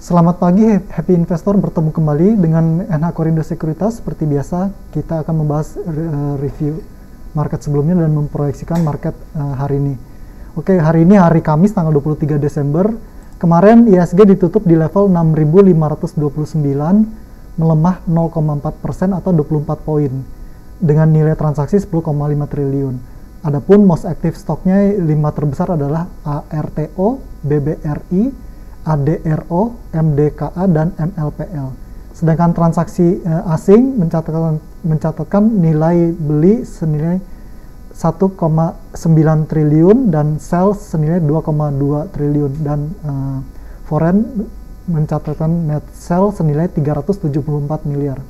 Selamat pagi Happy Investor, bertemu kembali dengan NH Korindo Sekuritas. Seperti biasa kita akan membahas review market sebelumnya dan memproyeksikan market hari ini. Oke, hari ini hari Kamis tanggal 23 Desember. Kemarin IHSG ditutup di level 6.529, melemah 0,4% atau 24 poin dengan nilai transaksi 10,5 triliun. Adapun most active stoknya 5 terbesar adalah ARTO, BBRI, ADRO, MDKA, dan MLPL. Sedangkan transaksi asing mencatatkan nilai beli senilai 1,9 triliun dan sell senilai 2,2 triliun dan foreign mencatatkan net sell senilai 374 miliar.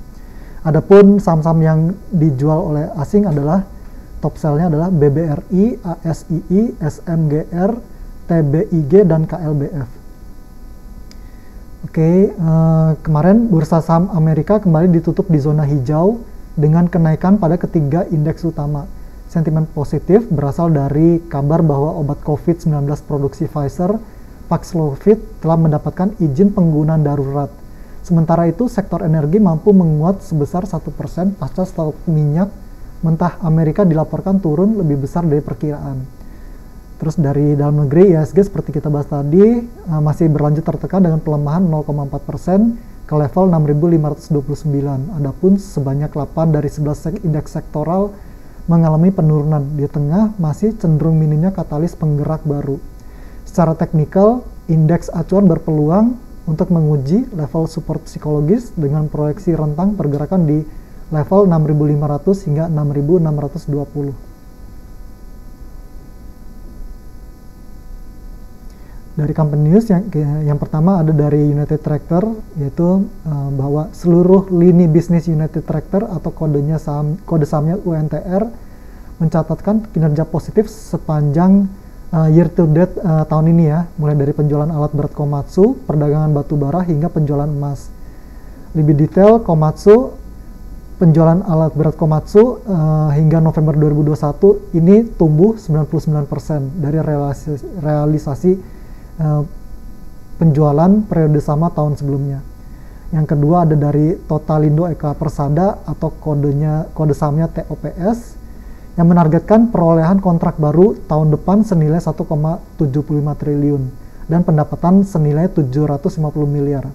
Adapun saham-saham yang dijual oleh asing adalah top sell-nya adalah BBRI, ASII, SMGR, TBIG, dan KLBF. Oke, kemarin bursa saham Amerika kembali ditutup di zona hijau dengan kenaikan pada ketiga indeks utama. Sentimen positif berasal dari kabar bahwa obat COVID-19 produksi Pfizer, Paxlovid, telah mendapatkan izin penggunaan darurat. Sementara itu, sektor energi mampu menguat sebesar 1% pasca stok minyak mentah Amerika dilaporkan turun lebih besar dari perkiraan. Terus dari dalam negeri, IHSG seperti kita bahas tadi masih berlanjut tertekan dengan pelemahan 0,4% ke level 6.529. Adapun sebanyak 8 dari 11 indeks sektoral mengalami penurunan. Di tengah masih cenderung minimnya katalis penggerak baru. Secara teknikal, indeks acuan berpeluang untuk menguji level support psikologis dengan proyeksi rentang pergerakan di level 6.500 hingga 6.620. Dari company news yang pertama ada dari United Tractor, yaitu bahwa seluruh lini bisnis United Tractor atau kode sahamnya UNTR mencatatkan kinerja positif sepanjang year to date tahun ini ya, mulai dari penjualan alat berat Komatsu, perdagangan batu bara hingga penjualan emas. Lebih detail, penjualan alat berat Komatsu hingga November 2021 ini tumbuh 99% dari realisasi penjualan periode sama tahun sebelumnya. Yang kedua ada dari Totalindo Eka Persada atau kode sahamnya TOPS yang menargetkan perolehan kontrak baru tahun depan senilai 1,75 triliun dan pendapatan senilai 750 miliar.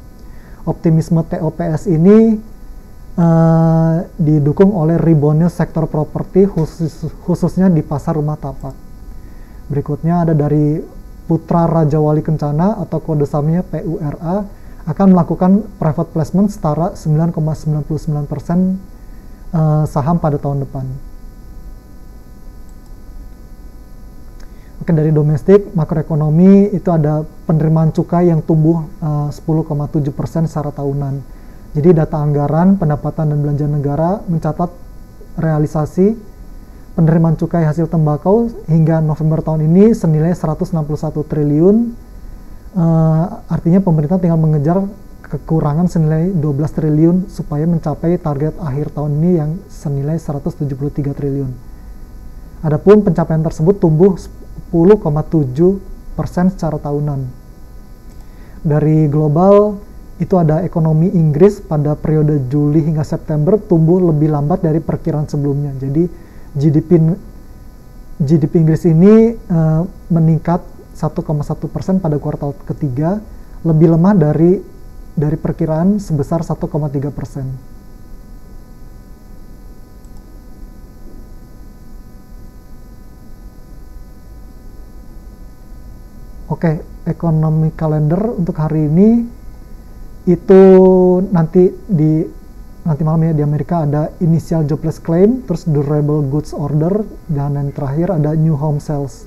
Optimisme TOPS ini didukung oleh reboundnya sektor properti khususnya di pasar rumah tapak. Berikutnya ada dari Putra Raja Wali Kencana atau kode sahamnya PURA akan melakukan private placement setara 9,99% saham pada tahun depan. Oke, dari domestik makroekonomi itu ada penerimaan cukai yang tumbuh 10,7% secara tahunan. Jadi data anggaran, pendapatan dan belanja negara mencatat realisasi penerimaan cukai hasil tembakau hingga November tahun ini senilai 161 triliun. Artinya pemerintah tinggal mengejar kekurangan senilai 12 triliun supaya mencapai target akhir tahun ini yang senilai 173 triliun. Adapun pencapaian tersebut tumbuh 10,7% secara tahunan. Dari global, itu ada ekonomi Inggris pada periode Juli hingga September tumbuh lebih lambat dari perkiraan sebelumnya. Jadi GDP Inggris ini meningkat 1,1% pada kuartal ketiga, lebih lemah dari perkiraan sebesar 1,3%. Oke, ekonomi kalender untuk hari ini itu nanti malam ya di Amerika ada initial jobless claim, terus durable goods order, dan yang terakhir ada new home sales.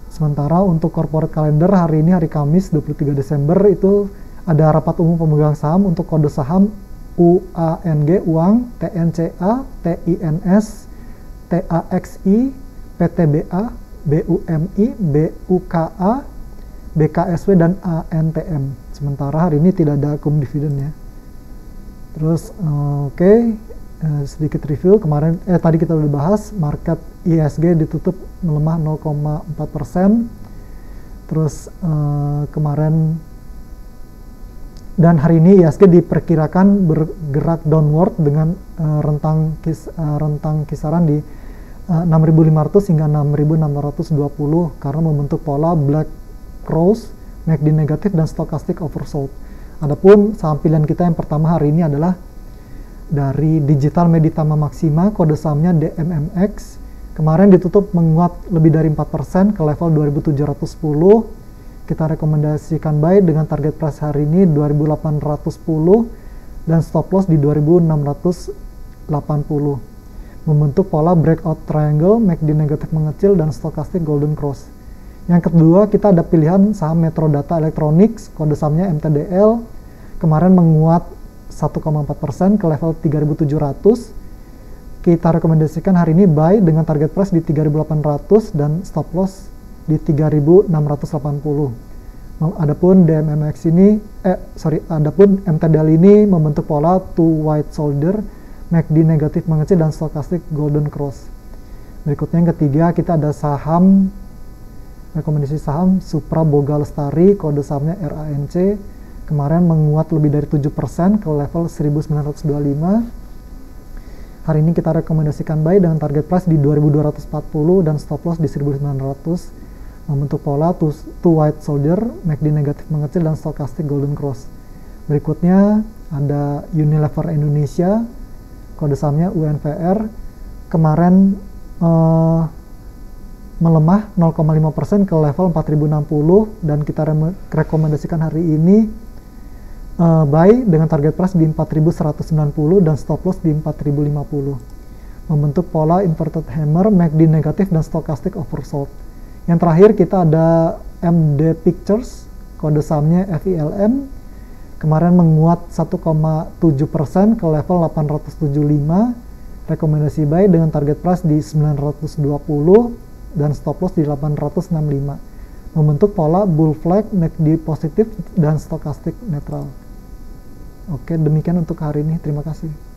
Sementara untuk corporate calendar hari ini hari Kamis 23 Desember itu ada rapat umum pemegang saham untuk kode saham UANG, uang, TNCA, TINS, TAXI, PTBA, BUMI, BUKA, BKSW, dan ANTM. Sementara hari ini tidak ada akum dividen ya. Terus sedikit review kemarin tadi kita udah bahas market IHSG ditutup melemah 0,4%. Terus kemarin Dan hari ini IHSG diperkirakan bergerak downward dengan rentang kisaran di 6.500 hingga 6.620 karena membentuk pola Black Cross, MACD negatif, dan Stochastic oversold. Adapun saham pilihan kita yang pertama hari ini adalah dari Digital Meditama Maxima, kode sahamnya DMMX. Kemarin ditutup menguat lebih dari 4% ke level 2.710. Kita rekomendasikan buy dengan target price hari ini 2.810 dan stop loss di 2.680. Membentuk pola breakout triangle, MACD negatif mengecil, dan stochastic golden cross. Yang kedua, kita ada pilihan saham Metro Data Electronics, kode sahamnya MTDL. Kemarin menguat 1,4% ke level 3.700. Kita rekomendasikan hari ini buy dengan target price di 3.800 dan stop loss di 3.680. Adapun DMMX ini, adapun MTDL ini membentuk pola two white shoulder, MACD negatif mengecil, dan stochastic golden cross. Berikutnya yang ketiga, kita ada saham, rekomendasi saham Supra Boga Lestari, kode sahamnya RANC. Kemarin menguat lebih dari 7% ke level 1925. Hari ini kita rekomendasikan buy dengan target price di 2.240 dan stop loss di 1.900. Membentuk pola two white shoulder, MACD negatif mengecil, dan stochastic golden cross. Berikutnya ada Unilever Indonesia, kode sahamnya UNVR. Kemarin melemah 0,5% ke level 4.060 dan kita rekomendasikan hari ini buy dengan target price di 4.190 dan stop loss di 4.050. Membentuk pola inverted hammer, MACD negatif, dan stochastic oversold. Yang terakhir kita ada MD Pictures, kode sahamnya FILM. Kemarin menguat 1,7% ke level 875. Rekomendasi buy dengan target price di 920 dan stop loss di 865. Membentuk pola bull flag, MACD positif, dan stochastic netral. Oke, demikian untuk hari ini. Terima kasih.